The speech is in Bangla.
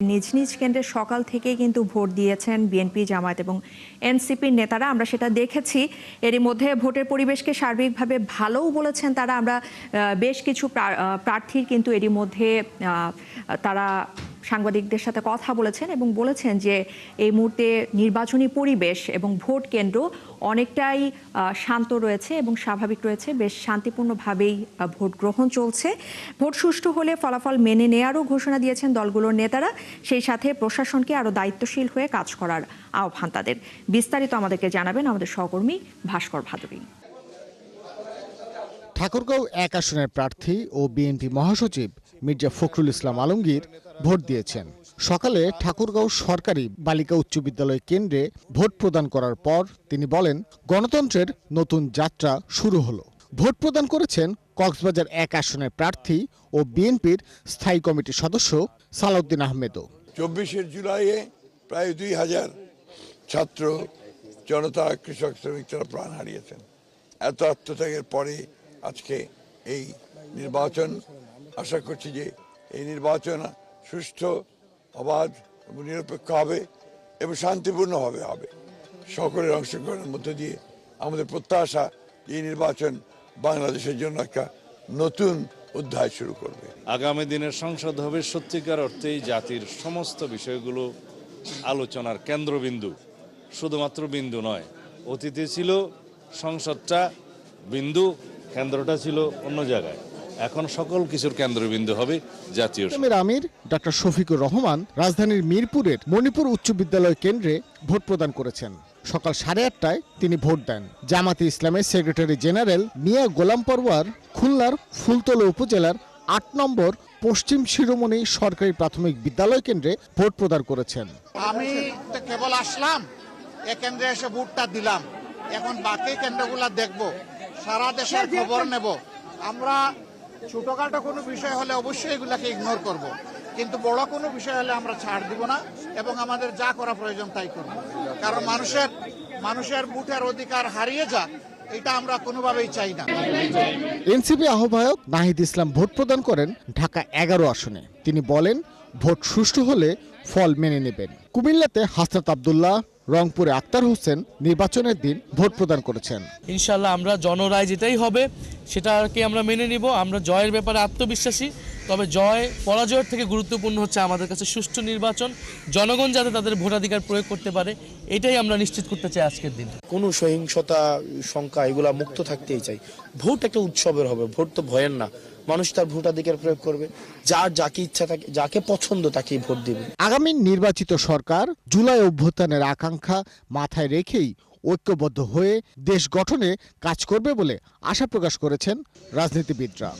নিজ নিজ কেন্দ্রে সকাল থেকেই কিন্তু ভোট দিয়েছেন বিএনপি, জামায়াত এবং এনসিপির নেতারা। আমরা সেটা দেখেছি। এরই মধ্যে ভোটের পরিবেশকে সার্বিকভাবে ভালোও বলেছেন তারা। আমরা বেশ কিছু প্রার্থীর কিন্তু এরই মধ্যে তারা সাংবাদিকদের সাথে কথা বলেছেন এবং বলেছেন যে এই মুহূর্তে নির্বাচনী পরিবেশ এবং ভোট কেন্দ্র অনেকটাই শান্ত রয়েছে এবং স্বাভাবিক রয়েছে। বেশ শান্তিপূর্ণভাবেই ভোট গ্রহণ চলছে। ভোট সুষ্ঠু হলে ফলাফল মেনে নেয়ারও ঘোষণা দিয়েছেন দলগুলোর নেতারা। সেই সাথে প্রশাসনকে আরও দায়িত্বশীল হয়ে কাজ করার আহ্বান তাদের। বিস্তারিত আমাদেরকে জানাবেন আমাদের সহকর্মী ভাস্কর ভাদুরী। ঠাকুরগাঁও ১ আসনের প্রার্থী ও বিএনপি মহাসচিব মির্জা ফখরুল ইসলাম আলমগীর ভোট দিয়েছেন। সকালে ঠাকুরগাঁও সরকারি বালিকা উচ্চ বিদ্যালয় কেন্দ্রে ভোট প্রদান করার পর তিনি বলেন, গণতন্ত্রের নতুন যাত্রা শুরু হলো। ভোট প্রদান করেছেন কক্সবাজার ১ আসনের প্রার্থী ও বিএনপির স্থায়ী কমিটির সদস্য সালাউদ্দিন আহমেদও। ২৪শে জুলাইয়ে প্রায় ২,০০০ ছাত্র জনতা, কৃষক, শ্রমিক তারা প্রাণ হারিয়েছেন। এত আত্মত্যাগের পরে আজকে এই নির্বাচন, আশা করছি যে এই নির্বাচন সুষ্ঠু, অবাধ এবং নিরপেক্ষ হবে এবং শান্তিপূর্ণভাবে হবে। সকলের অংশগ্রহণের মধ্য দিয়ে আমাদের প্রত্যাশা এই নির্বাচন বাংলাদেশের জন্য একটা নতুন অধ্যায় শুরু করবে। আগামী দিনের সংসদ হবে সত্যিকার অর্থেই জাতির সমস্ত বিষয়গুলো আলোচনার কেন্দ্রবিন্দু। শুধুমাত্র বিন্দু নয়, অতীতে ছিল সংসদটা বিন্দু, কেন্দ্রটা ছিল অন্য জায়গায়। এখন সকল কিছুর কেন্দ্রবিন্দু হবে জাতীয় আমির ডক্টর শফিকুর রহমান রাজধানীর মিরপুরের মণিপুর উচ্চ বিদ্যালয় কেন্দ্রে ভোট প্রদান করেছেন। সকাল 8:30টায় তিনি ভোট দেন। জামাতে ইসলামের সেক্রেটারি জেনারেল মিয়া গোলাম পরওয়ার খুলনার ফুলতলা উপজেলার ৮ নম্বর পশ্চিম শিরোমণি সরকারি প্রাথমিক বিদ্যালয় কেন্দ্রে ভোট প্রদান করেছেন। আমি তো কেবল আসলাম, এ কেন্দ্রে এসে ভোটটা দিলাম। এখন বাকি কেন্দ্রগুলো দেখব, সারা দেশের খবর নেব। আমরা ছোটখাটো কোনো বিষয় হলে অবশ্যই এগুলাকে ইগনোর করব, কিন্তু বড় কোনো বিষয় হলে আমরা ছাড় দিব না এবং আমাদের যা করা প্রয়োজন তাই করব। কারণ মানুষের ভোটের অধিকার হারিয়ে যাক, এটা আমরা কোনোভাবেই চাই না। এনসিপি আহ্বায়ক নাহিদ ইসলাম ভোট প্রদান করেন ঢাকা ১১ আসনে। তিনি বলেন, ভোট সুষ্ঠু হলে ফল মেনে নেবেন। কুমিল্লাতে হাসনাত আব্দুল্লাহ, রংপুরে আক্তার হোসেন নির্বাচনের দিন ভোট প্রদান করেছেন। ইনশাআল্লাহ আমরা জনরায় যেটাই হবে সেটাকে আমরা মেনে নিব। আমরা জয়ের ব্যাপারে আত্মবিশ্বাসী, তবে জয় পরাজয়ের থেকে গুরুত্বপূর্ণ হচ্ছে আমাদের কাছে সুষ্ঠু নির্বাচন, জনগণ যাতে তাদের ভোটাধিকার প্রয়োগ করতে পারে, এটাই আমরা নিশ্চিত করতে চাই আজকের দিন। কোনো সহিংসতা, শঙ্কা এগুলা মুক্ত থাকতেই চাই। ভোট একটা উৎসবের হবে, ভোট তো ভয়ের না। মানুষ তার ভোটাধিকার প্রয়োগ করবে, যার যাকে ইচ্ছা থাকে, যাকে পছন্দ তাকেই ভোট দিবে। আগামী নির্বাচিত সরকার জুলাই অভ্যুত্থানের আকাঙ্ক্ষা মাথায় রেখেই ঐক্যবদ্ধ হয়ে দেশ গঠনে কাজ করবে বলে আশা প্রকাশ করেছেন রাজনীতিবিদরা।